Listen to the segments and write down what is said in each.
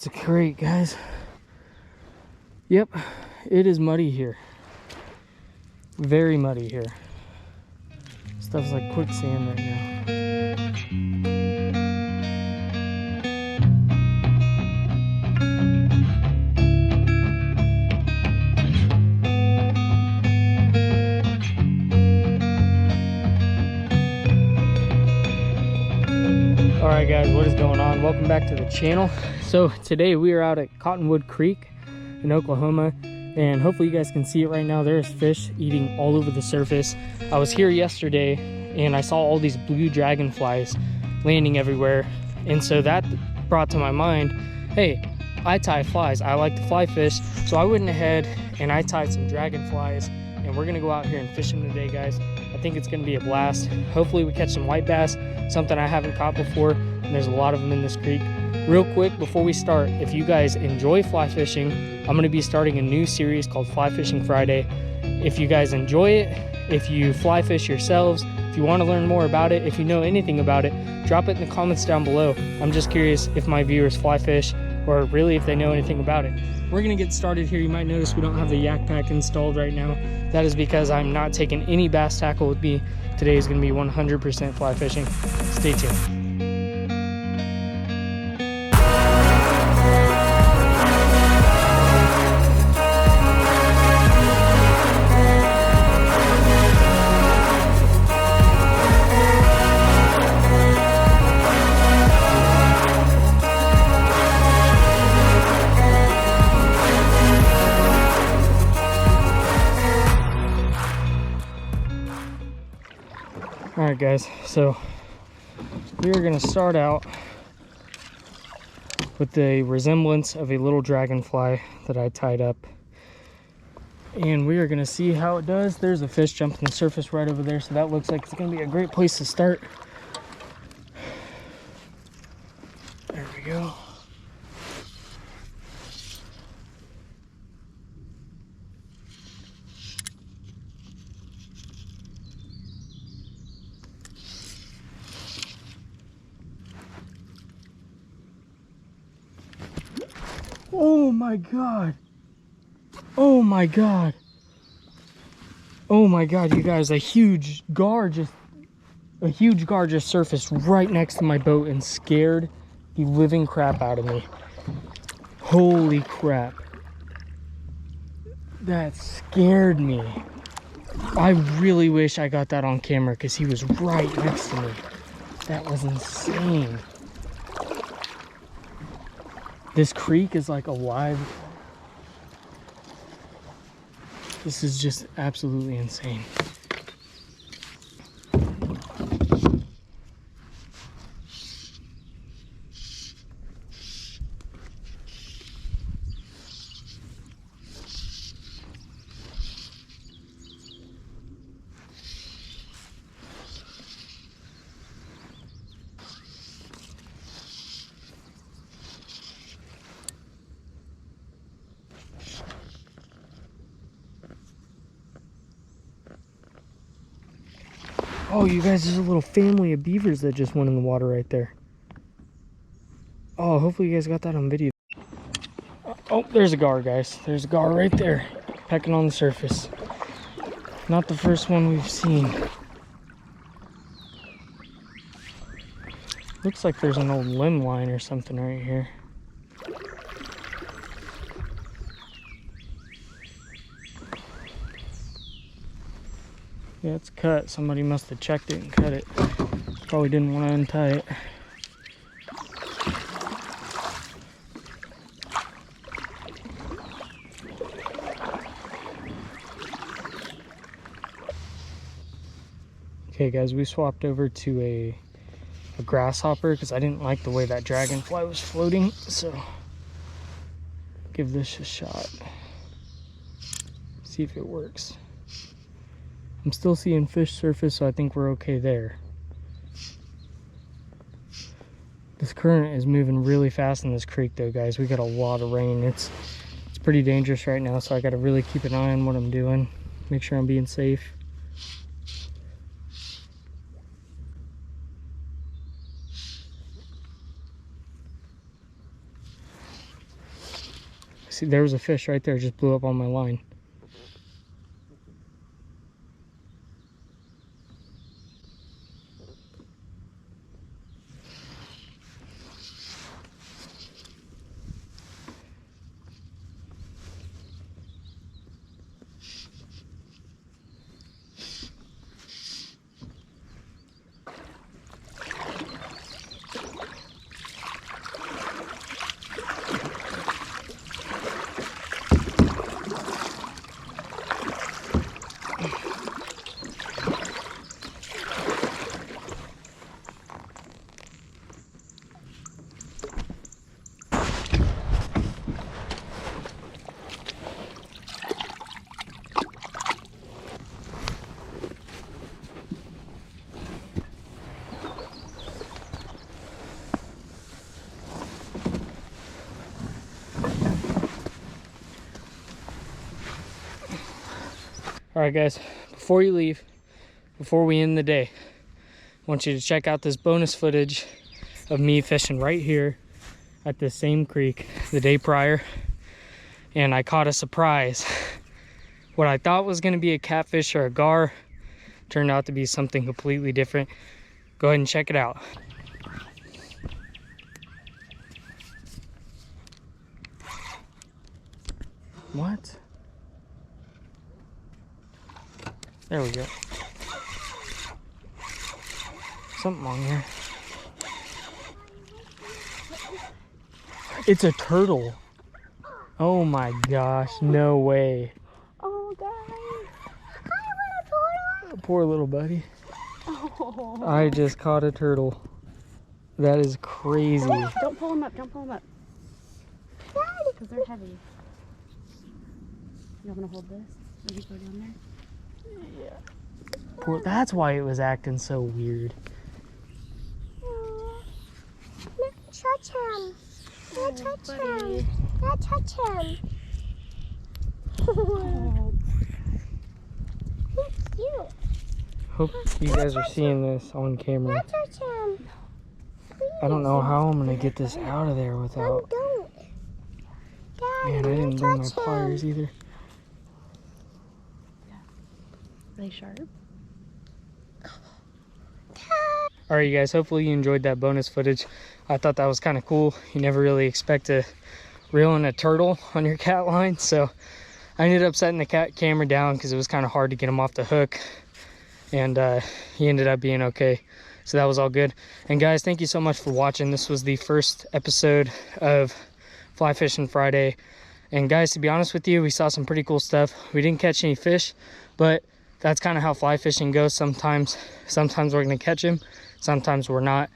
That's a creek, guys. Yep, it is muddy here. Very muddy here. Stuff's like quicksand right now. Alright guys, what is going on? Welcome back to the channel. So today we are out at Cottonwood Creek in Oklahoma, and hopefully you guys can see it right now. There's fish eating all over the surface. I was here yesterday and I saw all these blue dragonflies landing everywhere, and so that brought to my mind, hey, I tie flies. I like to fly fish, so I went ahead and I tied some dragonflies, and we're gonna go out here and fish them today, guys. I think it's gonna be a blast. Hopefully we catch some white bass, something I haven't caught before, and there's a lot of them in this creek. Real quick before we start, if you guys enjoy fly fishing, I'm going to be starting a new series called Fly Fishing Friday. If you guys enjoy it, if you fly fish yourselves, if you want to learn more about it, if you know anything about it, drop it in the comments down below. I'm just curious if my viewers fly fish, or really if they know anything about it. We're going to get started here. You might notice we don't have the yak pack installed right now. That is because I'm not taking any bass tackle with me. Today is going to be 100% fly fishing. Stay tuned. Alright guys, so we are going to start out with the resemblance of a little dragonfly that I tied up, and we are going to see how it does. There's a fish jumping the surface right over there, so that looks like it's going to be a great place to start. There we go. Oh my god. Oh my god. Oh my god, you guys, a huge gar just surfaced right next to my boat and scared the living crap out of me. Holy crap. That scared me. I really wish I got that on camera because he was right next to me. That was insane. This creek is like alive. This is just absolutely insane. Oh, you guys, there's a little family of beavers that just went in the water right there. Oh, hopefully you guys got that on video. Oh, there's a gar, guys. There's a gar right there, pecking on the surface. Not the first one we've seen. Looks like there's an old limb line or something right here. Yeah, it's cut. Somebody must have checked it and cut it. Probably didn't want to untie it. Okay guys, we swapped over to a grasshopper because I didn't like the way that dragonfly was floating, so give this a shot. See if it works. I'm still seeing fish surface, so I think we're okay there. This current is moving really fast in this creek though, guys. We got a lot of rain. It's pretty dangerous right now, so I gotta really keep an eye on what I'm doing. Make sure I'm being safe. See, there was a fish right there, just blew up on my line. All right, guys, before you leave, before we end the day, I want you to check out this bonus footage of me fishing right here at this same creek the day prior. And I caught a surprise. What I thought was going to be a catfish or a gar turned out to be something completely different. Go ahead and check it out. What? There we go. Something on here. It's a turtle. Oh my gosh, no way. Oh, guys. Hi, little turtle. Poor little buddy. Oh. I just caught a turtle. That is crazy. Don't pull them up. Don't pull them up. Because they're heavy. You want to hold this? Maybe go down there? Poor, that's why it was acting so weird. Touch him. Oh, Touch buddy. him. Touch him. Oh. He's cute. Hope you guys are seeing this on camera. Touch him. I don't know how I'm gonna get this out of there No, without. don't. Daddy, Man, I didn't bring my touch him. pliers either. Are they sharp? All right, you guys, hopefully you enjoyed that bonus footage. I thought that was kind of cool. You never really expect to reel in a turtle on your cat line, so I ended up setting the cat camera down because it was kind of hard to get him off the hook, and he ended up being okay, so that was all good. And guys, thank you so much for watching. This was the first episode of Fly Fishing Friday, and guys, to be honest with you, we saw some pretty cool stuff. We didn't catch any fish, but that's kind of how fly fishing goes. Sometimes we're gonna catch them, sometimes we're not.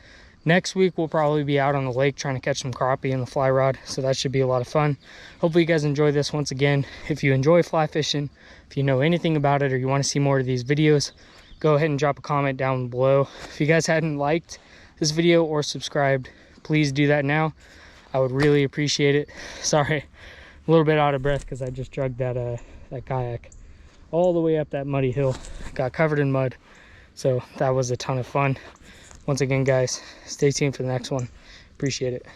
Next week we'll probably be out on the lake trying to catch some crappie in the fly rod, so that should be a lot of fun. Hopefully you guys enjoy this. Once again, if you enjoy fly fishing, if you know anything about it, or you want to see more of these videos, go ahead and drop a comment down below. If you guys hadn't liked this video or subscribed, please do that now. I would really appreciate it. Sorry, a little bit out of breath because I just dragged that kayak all the way up that muddy hill. Got covered in mud, so that was a ton of fun. Once again, guys, stay tuned for the next one. Appreciate it.